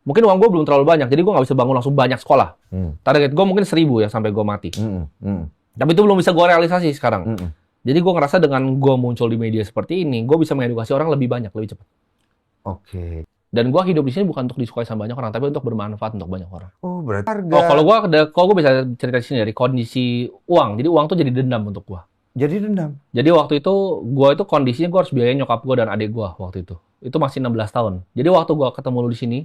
Mungkin uang gue belum terlalu banyak, jadi gue nggak bisa bangun langsung banyak sekolah. Target gue mungkin 1.000 ya sampai gue mati. Tapi itu belum bisa gue realisasi sekarang. Jadi gue ngerasa dengan gue muncul di media seperti ini, gue bisa mengedukasi orang lebih banyak, lebih cepat. Oke. Dan gue hidup di sini bukan untuk disukai sama banyak orang, tapi untuk bermanfaat untuk banyak orang. Oh, berarti Kalau gue bisa cerita di sini dari kondisi uang. Jadi uang tuh jadi dendam untuk gue. jadi dendam. Jadi waktu itu gue itu kondisinya gue harus biayain nyokap gue dan adik gue waktu itu. Itu masih 16 tahun. Jadi waktu gue ketemu lu di sini,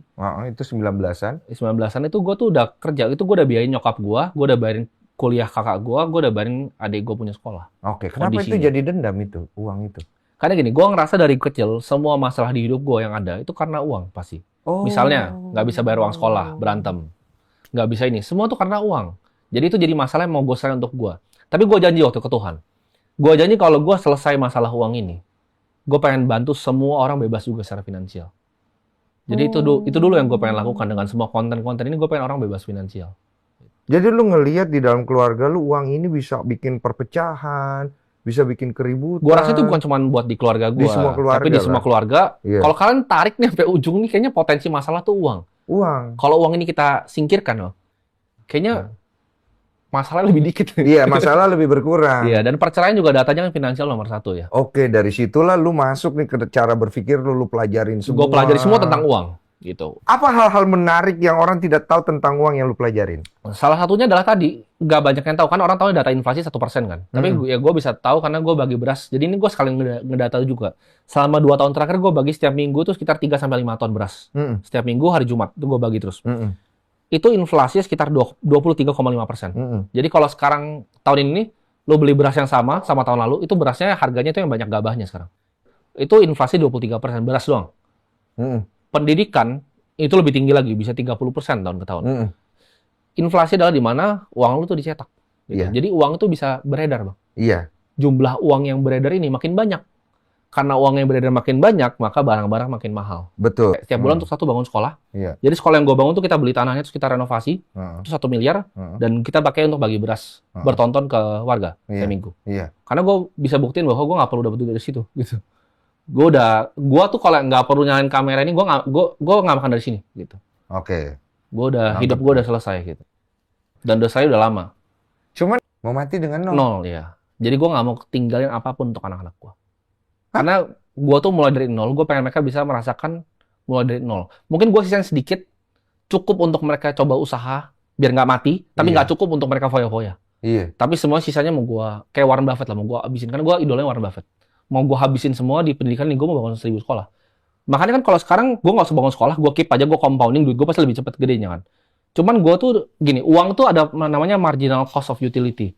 Itu 19-an. 19-an itu gue tuh udah kerja, itu gue udah biayain nyokap gue udah bayarin kuliah kakak gue udah bayarin adik gue punya sekolah. Oke, kenapa itu Kondisinya. jadi dendam itu, uang itu? Karena gini, gue ngerasa dari kecil semua masalah di hidup gue yang ada itu karena uang pasti. Oh. Misalnya nggak bisa bayar uang sekolah, berantem, nggak bisa ini, semua tuh karena uang. Jadi itu jadi masalah yang mau gue selesaikan untuk gue. Tapi gue janji waktu ke Tuhan, gue janji kalau gue selesai masalah uang ini, gue pengen bantu semua orang bebas juga secara finansial. Jadi itu dulu yang gue pengen lakukan dengan semua konten-konten ini, gue pengen orang bebas finansial. Jadi lu ngelihat di dalam keluarga lu uang ini bisa bikin perpecahan, bisa bikin keributan. Gue rasa itu bukan cuma buat di keluarga gue, Di semua keluarga tapi di semua lah. keluarga. Iya. Kalau kalian tarik nih sampai ujung nih, kayaknya potensi masalah tuh uang. Uang. Kalau uang ini kita singkirkan loh, kayaknya masalah lebih dikit. Iya, masalah lebih berkurang. Iya, dan perceraian juga datanya kan finansial nomor 1 ya. Oke, dari situlah lu masuk nih ke cara berpikir lu pelajarin semua. Gue pelajari semua tentang uang, gitu. Apa hal-hal menarik yang orang tidak tahu tentang uang yang lu pelajarin? Salah satunya adalah tadi, nggak banyak yang tahu. Kan orang tahu data inflasi 1% kan. Tapi ya gue bisa tahu karena gue bagi beras. Jadi ini gue sekali ngedata juga. Selama 2 tahun terakhir gue bagi setiap minggu tuh sekitar 3-5 ton beras. Setiap minggu hari Jumat itu gue bagi terus. Itu inflasi sekitar 23,5%. Jadi kalau sekarang tahun ini lo beli beras yang sama tahun lalu, itu berasnya harganya itu yang banyak gabahnya sekarang. Itu inflasi 23% beras doang. Pendidikan itu lebih tinggi lagi, bisa 30% tahun ke tahun. Inflasi adalah di mana uang lu tuh dicetak. Gitu. Iya. Jadi uang itu bisa beredar, Bang. Iya. Jumlah uang yang beredar ini makin banyak. Karena uang yang beredar makin banyak, maka barang-barang makin mahal. Betul. Setiap bulan untuk satu bangun sekolah. Iya. Jadi sekolah yang gue bangun tuh kita beli tanahnya, terus kita renovasi, itu 1 miliar, dan kita pakai untuk bagi beras bertonton ke warga setiap minggu. Iya. Karena gue bisa buktiin bahwa gue nggak perlu dapat duit dari situ, gitu. Gue tuh kalau nggak perlu nyalain kamera ini, gue nggak makan dari sini, gitu. Oke. Hidup gue udah selesai, gitu. Dan udah saya udah lama. Cuman mau mati dengan Nol, ya. Jadi gue nggak mau tinggalin apapun untuk anak-anak gue. Karena gue tuh mulai dari nol, gue pengen mereka bisa merasakan mulai dari nol. Mungkin gue sisain sedikit, cukup untuk mereka coba usaha, biar nggak mati, tapi nggak cukup untuk mereka foya-foya. Iya. Tapi semua sisanya mau gue, kayak Warren Buffett lah, mau gue habisin. Karena gue idolanya Warren Buffett. Mau gue habisin semua di pendidikan ini, gue mau bangun 1.000 sekolah. Makanya kan kalau sekarang, gue nggak usah bangun sekolah, gue keep aja, gue compounding, duit gue pasti lebih cepat gedenya kan. Cuman gue tuh, gini, uang tuh ada namanya marginal cost of utility.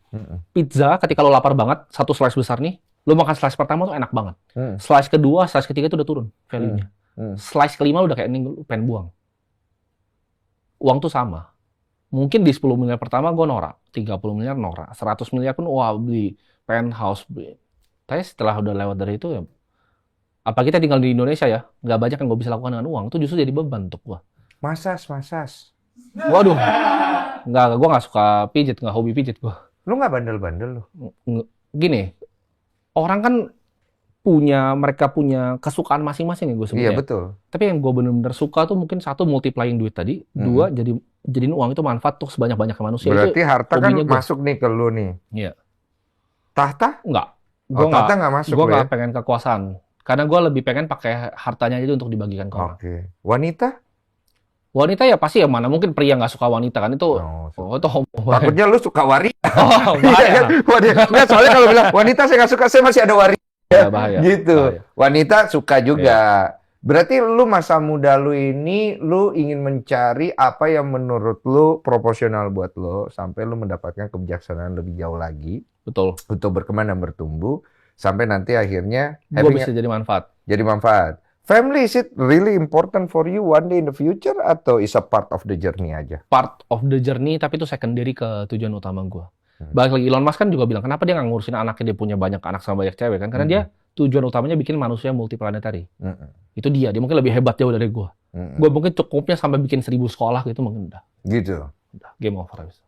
Pizza, ketika lo lapar banget, 1 slice besar nih, lo makan slice pertama tuh enak banget. Slice kedua, slice ketiga tuh udah turun value-nya. Slice kelima udah kayak ini, lo pengen buang. Uang tuh sama. Mungkin di 10 miliar pertama gue norak, 30 miliar norak, 100 miliar pun wah beli penthouse, beli. Tapi setelah udah lewat dari itu ya, apa kita tinggal di Indonesia ya, nggak banyak yang gue bisa lakukan dengan uang, itu justru jadi beban untuk gue. Masas. Waduh, gue nggak suka pijit, nggak hobi pijit gue. Lu nggak bandel-bandel lu? Gini, orang kan mereka punya kesukaan masing-masing ya gue sebutnya. Iya, betul. Tapi yang gue bener-bener suka tuh mungkin 1, multiplying duit tadi, 2, jadiin uang itu manfaat tuh sebanyak-banyaknya manusia. Berarti itu harta kan hobinya masuk nih ke lu nih. Iya. Tahta? Enggak. Tahta nggak masuk Gue lu nggak ya? pengen kekuasaan. Karena gue lebih pengen pakai hartanya itu untuk dibagikan ke orang. Oke. Wanita? Wanita ya pasti ya, mana mungkin pria nggak suka wanita kan, itu itu homo. Takutnya lu suka wanita. Oh, bahaya. Nggak, soalnya kalau bilang wanita saya nggak suka, saya masih ada wanita. Bahaya. Gitu. Bahaya. Wanita suka juga. Berarti lu masa muda lu ini, lu ingin mencari apa yang menurut lu proporsional buat lu, sampai lu mendapatkan kebijaksanaan lebih jauh lagi. Betul. Untuk berkembang dan bertumbuh, sampai nanti akhirnya gue bisa jadi manfaat. Jadi manfaat. Family, is it really important for you one day in the future, atau is a part of the journey aja? Part of the journey, tapi itu secondary ke tujuan utama gue. Balik lagi, Elon Musk kan juga bilang, kenapa dia nggak ngurusin anaknya, dia punya banyak anak sama banyak cewek kan? Karena dia tujuan utamanya bikin manusia multiplanetary. Itu dia mungkin lebih hebat jauh dari gue. Gue mungkin cukupnya sampai bikin 1.000 sekolah gitu, mungkin udah. Gitu. Udah, game over habis.